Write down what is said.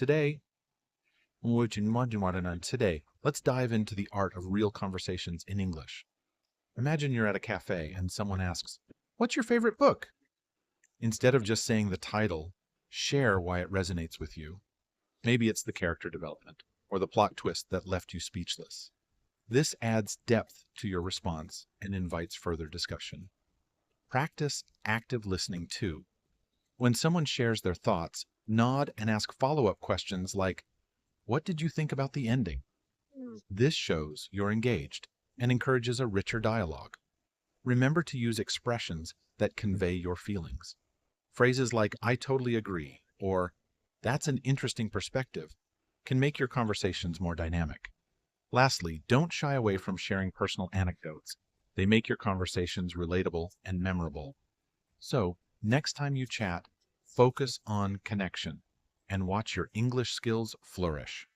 Today, let's dive into the art of real conversations in English. Imagine you're at a cafe and someone asks, "What's your favorite book?" Instead of just saying the title, share why it resonates with you. Maybe it's the character development or the plot twist that left you speechless. This adds depth to your response and invites further discussion. Practice active listening too. When someone shares their thoughts, nod and ask follow-up questions like, "What did you think about the ending?" This shows you're engaged and encourages a richer dialogue. Remember to use expressions that convey your feelings. Phrases like "I totally agree" or "That's an interesting perspective" can make your conversations more dynamic. Lastly, don't shy away from sharing personal anecdotes. They make your conversations relatable and memorable. So, next time you chat, focus on connection and watch your English skills flourish.